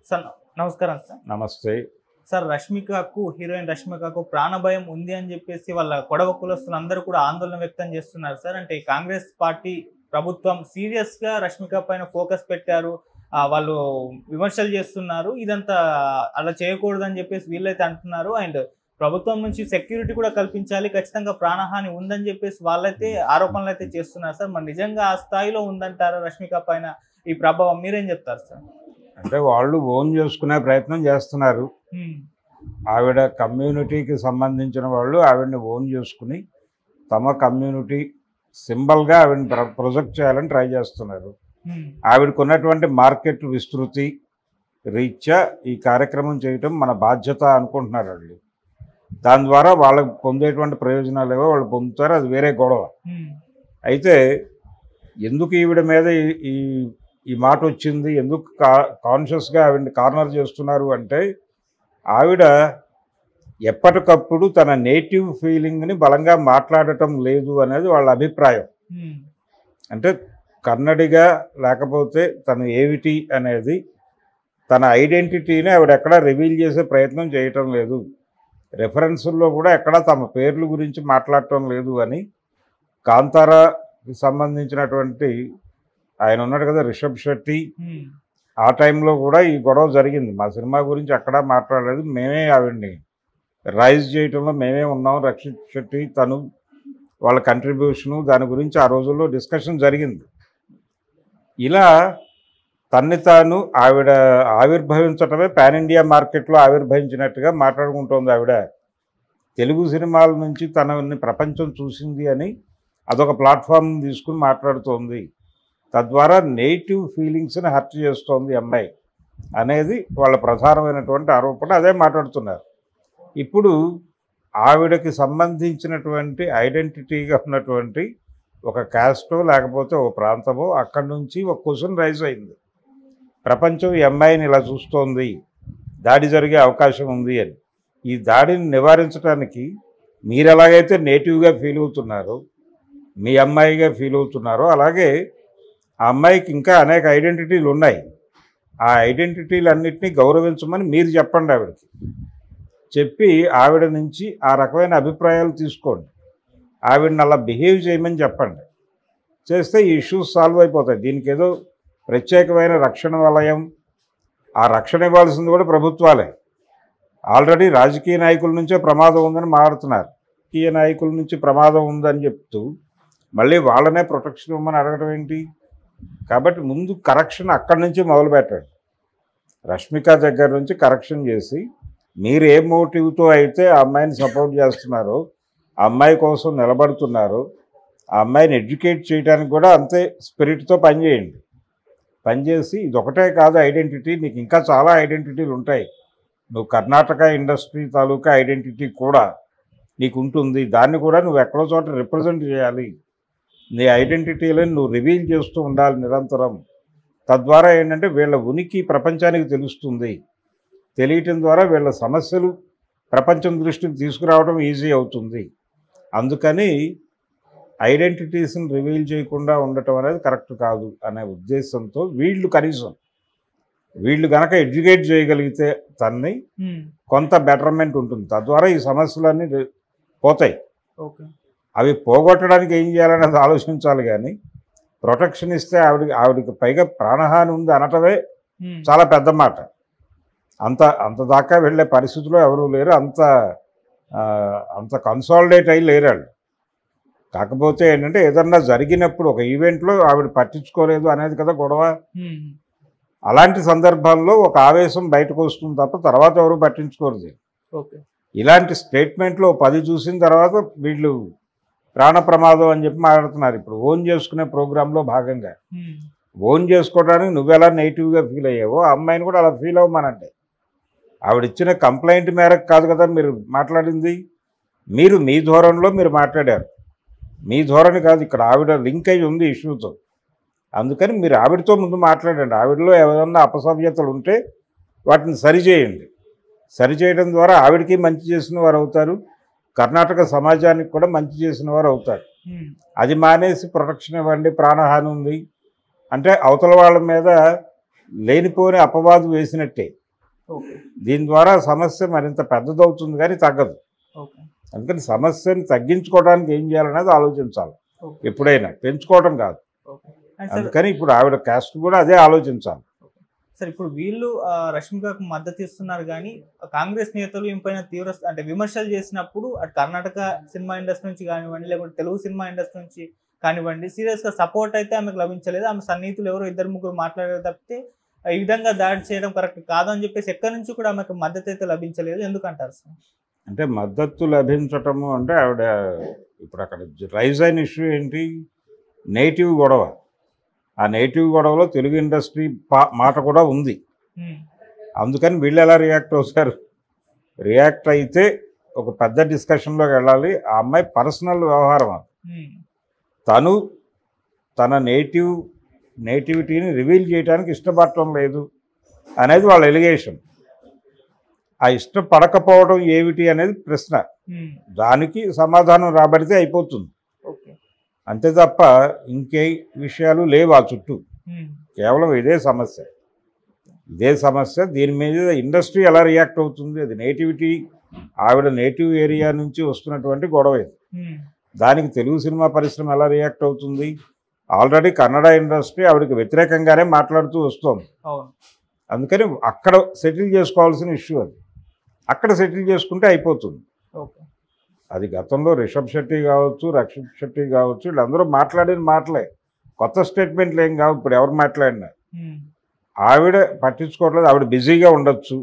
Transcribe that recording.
Sir నమస్కారం sir. నమస్తే. Sir రష్మికకు heroine రష్మికకు ప్రాణభయం ఉంది అని చెప్పేసి వాళ్ళ కొడవ కులస్తులందరూ కూడా ఆందోళన వ్యక్తం చేస్తున్నారు సార్. అంటే కాంగ్రెస్ పార్టీ ప్రభుత్వం సీరియస్ గా రష్మిక పైన ఫోకస్ పెట్టారు, వాళ్ళు విమర్శలు చేస్తున్నారు. ఇదంతా అలా చేయకూడదని చెప్పేసి వీళ్ళైతే అంటున్నారు. అండ్ ప్రభుత్వం నుంచి సెక్యూరిటీ కూడా కల్పించాలి, ఖచ్చితంగా ప్రాణహాని ఉందని చెప్పేసి వాళ్ళైతే ఆరోపణలు అయితే చేస్తున్నారు సార్. మరి నిజంగా ఆ స్థాయిలో ఉందంటారా రష్మిక పైన ఈ ప్రభావం? మీరేం చెప్తారు సార్? అంటే వాళ్ళు ఓన్ చేసుకునే ప్రయత్నం చేస్తున్నారు. ఆవిడ కమ్యూనిటీకి సంబంధించిన వాళ్ళు ఆవిడని ఓన్ చేసుకుని తమ కమ్యూనిటీ సింబల్గా ఆవిడని ప్రొజెక్ట్ చేయాలని ట్రై చేస్తున్నారు. ఆవిడకు ఉన్నటువంటి మార్కెట్ విస్తృతి రీత్యా ఈ కార్యక్రమం చేయటం మన బాధ్యత అనుకుంటున్నారు వాళ్ళు. దాని ద్వారా వాళ్ళకు పొందేటువంటి ప్రయోజనాలు ఏవో వాళ్ళు పొందుతారు, అది వేరే గొడవ. అయితే ఎందుకు ఈవిడ మీద ఈ మాట వచ్చింది, ఎందుకు కాన్షియస్గా ఆవిడని కార్నర్ చేస్తున్నారు అంటే, ఆవిడ ఎప్పటికప్పుడు తన నేటివ్ ఫీలింగ్ని బలంగా మాట్లాడటం లేదు అనేది వాళ్ళ అభిప్రాయం. అంటే కన్నడిగా లేకపోతే తను ఏమిటి అనేది తన ఐడెంటిటీని ఆవిడ ఎక్కడా రివీల్ చేసే ప్రయత్నం చేయటం లేదు. రెఫరెన్సుల్లో కూడా ఎక్కడా తమ పేర్ల గురించి మాట్లాడటం లేదు అని కాంతారాకి సంబంధించినటువంటి ఆయన ఉన్నాడు కదా రిషబ్ శెట్టి, ఆ టైంలో కూడా ఈ గొడవ జరిగింది. మా సినిమా గురించి ఎక్కడా మాట్లాడలేదు, మేమే ఆవిడ్ని రైజ్ చేయటంలో మేమే ఉన్నాం, రక్షిత్ శెట్టి తను వాళ్ళ కంట్రిబ్యూషను దాని గురించి ఆ రోజుల్లో డిస్కషన్ జరిగింది. ఇలా తన్ని తాను ఆవిడ ఆవిర్భవించటమే పాన్ ఇండియా మార్కెట్లో ఆవిర్భవించినట్టుగా మాట్లాడుకుంటోంది. ఆవిడ తెలుగు సినిమాల నుంచి తనని ప్రపంచం చూసింది అని అదొక ప్లాట్ఫామ్ తీసుకుని మాట్లాడుతోంది. తద్వారా నేటివ్ ఫీలింగ్స్ని హర్ట్ చేస్తోంది అమ్మాయి అనేది వాళ్ళ ప్రధానమైనటువంటి ఆరోపణ. అదే మాట్లాడుతున్నారు. ఇప్పుడు ఆవిడకి సంబంధించినటువంటి ఐడెంటిటీగా ఉన్నటువంటి ఒక క్యాస్టో లేకపోతే ఒక ప్రాంతమో అక్కడి నుంచి ఒక క్వశ్చన్ రైజ్ అయింది. ప్రపంచం ఈ అమ్మాయిని ఇలా చూస్తోంది, దాడి జరిగే అవకాశం ఉంది అని. ఈ దాడిని నివారించడానికి మీరు ఎలాగైతే నేటివ్గా ఫీల్ అవుతున్నారో, మీ అమ్మాయిగా ఫీల్ అవుతున్నారో, అలాగే ఆ అమ్మాయికి ఇంకా అనేక ఐడెంటిటీలు ఉన్నాయి. ఆ ఐడెంటిటీలన్నింటినీ గౌరవించమని మీరు చెప్పండి ఆవిడకి. చెప్పి ఆవిడ నుంచి ఆ రకమైన అభిప్రాయాలు తీసుకోండి, ఆవిడని అలా బిహేవ్ చేయమని చెప్పండి. చేస్తే ఈ ఇష్యూస్ సాల్వ్ అయిపోతాయి. దీనికి ఏదో ప్రత్యేకమైన రక్షణ వలయం, ఆ రక్షణ ఇవ్వాల్సింది కూడా ప్రభుత్వాలే. ఆల్రెడీ రాజకీయ నాయకుల నుంచే ప్రమాదం ఉందని మాట్లాడుతున్నారు. రాజకీయ నాయకుల నుంచి ప్రమాదం ఉందని చెప్తూ మళ్ళీ వాళ్ళనే ప్రొటెక్షన్ ఇవ్వమని అడగడం ఏంటి? కాబట్టి ముందు కరెక్షన్ అక్కడి నుంచి మొదలు పెట్టండి. రష్మిక దగ్గర నుంచి కరెక్షన్ చేసి మీరు ఏ మోటివ్తో అయితే ఆ అమ్మాయిని సపోర్ట్ చేస్తున్నారో, ఆ అమ్మాయి కోసం నిలబడుతున్నారో, ఆ అమ్మాయిని ఎడ్యుకేట్ చేయడానికి కూడా అంతే స్పిరిట్తో పనిచేయండి. పనిచేసి ఇదొకటే కాదు ఐడెంటిటీ, నీకు ఇంకా చాలా ఐడెంటిటీలు ఉంటాయి. నువ్వు కర్ణాటక ఇండస్ట్రీ తాలూకా ఐడెంటిటీ కూడా నీకు ఉంటుంది, దాన్ని కూడా నువ్వు ఎక్కడో చోట రిప్రజెంట్ చేయాలి. నీ ఐడెంటిటీలను నువ్వు రివీల్ చేస్తూ ఉండాలి నిరంతరం. తద్వారా ఏంటంటే వీళ్ళ ఉనికి ప్రపంచానికి తెలుస్తుంది. తెలియటం ద్వారా వీళ్ళ సమస్యలు ప్రపంచం దృష్టికి తీసుకురావడం ఈజీ అవుతుంది. అందుకని ఐడెంటిటీస్ని రివీల్ చేయకుండా ఉండటం అనేది కరెక్ట్ కాదు అనే ఉద్దేశంతో వీళ్ళు కనుక ఎడ్యుకేట్ చేయగలిగితే తన్ని కొంత బెటర్మెంట్ ఉంటుంది. తద్వారా ఈ సమస్యలన్నీ పోతాయి. అవి పోగొట్టడానికి ఏం చేయాలనేది ఆలోచించాలి. కానీ ప్రొటెక్షన్ ఇస్తే ఆవిడికి పైగా ప్రాణహాని ఉంది అనటమే చాలా పెద్ద మాట. అంత దాకా వెళ్ళే పరిస్థితిలో ఎవరూ లేరు, అంత కన్సాలిడేట్ అయ్యి లేరు వాళ్ళు. కాకపోతే ఏంటంటే ఏదన్నా జరిగినప్పుడు ఒక ఈవెంట్లో ఆవిడ పట్టించుకోలేదు అనేది కదా గొడవ. అలాంటి సందర్భాల్లో ఒక ఆవేశం బయటకు వస్తుంది తప్ప తర్వాత ఎవరు పట్టించుకోరు. ఇలాంటి స్టేట్మెంట్లో 10 చూసిన తర్వాత వీళ్ళు ప్రాణ ప్రమాదం అని చెప్పి మాట్లాడుతున్నారు. ఇప్పుడు ఓన్ చేసుకునే ప్రోగ్రాంలో భాగంగా ఓన్ చేసుకోవడానికి నువ్వెలా నెగిటివ్గా ఫీల్ అయ్యావో ఆ అమ్మాయిని కూడా అలా ఫీల్ అవ్వమనంటే. ఆవిడిచ్చిన కంప్లైంట్ మేరకు కాదు కదా మీరు మాట్లాడింది, మీరు మీ ధోరణిలో మీరు మాట్లాడారు. మీ ధోరణి కాదు, ఇక్కడ ఆవిడ లింక్ అయి ఉంది ఇష్యూతో. అందుకని మీరు ఆవిడతో ముందు మాట్లాడండి. ఆవిడలో ఏదన్నా అపసవ్యతలు ఉంటే వాటిని సరిచేయండి. సరిచేయడం ద్వారా ఆవిడకి మంచి చేసిన వారు అవుతారు, కర్ణాటక సమాజానికి కూడా మంచి చేసిన వారు అవుతారు. అది మానేసి ప్రొటెక్షన్ ఇవ్వండి, ప్రాణహాని ఉంది అంటే అవతల వాళ్ళ మీద లేనిపోని అపవాదు వేసినట్టే. ఓకే దీని ద్వారా సమస్య మరింత పెద్దదవుతుంది కానీ తగ్గదు. ఓకే అందుకని సమస్యని తగ్గించుకోవడానికి ఏం చేయాలనేది ఆలోచించాలి, ఓకే ఎప్పుడైనా పెంచుకోవడం కాదు. ఓకే అండ్ సార్ అందుకని ఇప్పుడు ఆవిడ క్యాస్ట్ కూడా అదే ఆలోచించాలి. సార్ ఇప్పుడు వీళ్ళు రష్మికకు మద్దతు ఇస్తున్నారు కానీ కాంగ్రెస్ నేతలు ఈమెపైన తీవ్ర అంటే విమర్శలు చేసినప్పుడు అటు కర్ణాటక సినిమా ఇండస్ట్రీ నుంచి కానివ్వండి, లేకుంటే తెలుగు సినిమా ఇండస్ట్రీ నుంచి కానివ్వండి, సీరియస్ గా సపోర్ట్ అయితే ఆమెకు లభించలేదు. ఆమె సన్నిహితులు ఎవరో 2-3 మాట్లాడారు తప్పితే ఈ విధంగా దాడి చేయడం కరెక్ట్ కాదు అని చెప్పేసి ఎక్కడి నుంచి కూడా ఆమెకు మద్దతు అయితే లభించలేదు. ఎందుకంటారు సార్? అంటే మద్దతు లభించటము అంటే ఆవిడ ఇప్పుడు అక్కడ రైజ్ అయిన ఇష్యూ ఏంటి, నేటివ్ గొడవ. ఆ నేటివ్ గొడవలో తెలుగు ఇండస్ట్రీ మాట కూడా ఉంది. అందుకని వీళ్ళు ఎలా రియాక్ట్ అవుతారు? రియాక్ట్ అయితే ఒక పెద్ద డిస్కషన్లోకి వెళ్ళాలి. ఆ అమ్మాయి పర్సనల్ వ్యవహారం అది. తను తన నేటివిటీని రివీల్ చేయడానికి ఇష్టపడటం లేదు అనేది వాళ్ళ ఎలిగేషన్. ఆ ఇష్టపడకపోవడం ఏమిటి అనేది ప్రశ్న. దానికి సమాధానం రాబడితే అయిపోతుంది. అంతే తప్ప ఇంకే విషయాలు లేవు ఆ చుట్టూ. కేవలం ఇదే సమస్య. దీని మీద ఇండస్ట్రీ ఎలా రియాక్ట్ అవుతుంది, అది నేటివిటీ, ఆవిడ నేటివ్ ఏరియా నుంచి వస్తున్నటువంటి గొడవ ఇది. దానికి తెలుగు సినిమా పరిశ్రమ ఎలా రియాక్ట్ అవుతుంది? ఆల్రెడీ కన్నడ ఇండస్ట్రీ ఆవిడకి వ్యతిరేకంగానే మాట్లాడుతూ వస్తుంది. అందుకని అక్కడ సెటిల్ చేసుకోవాల్సిన ఇష్యూ అది. అక్కడ సెటిల్ చేసుకుంటే అయిపోతుంది. అది గతంలో రిషబ్ శెట్టి కావచ్చు, రక్షిత్ శెట్టి కావచ్చు, వీళ్ళందరూ మాట్లాడిన మాటలే, కొత్త స్టేట్మెంట్లు ఏం కావు. ఇప్పుడు ఎవరు మాట్లాడినా ఆవిడ పట్టించుకోవట్లేదు. ఆవిడ బిజీగా ఉండొచ్చు,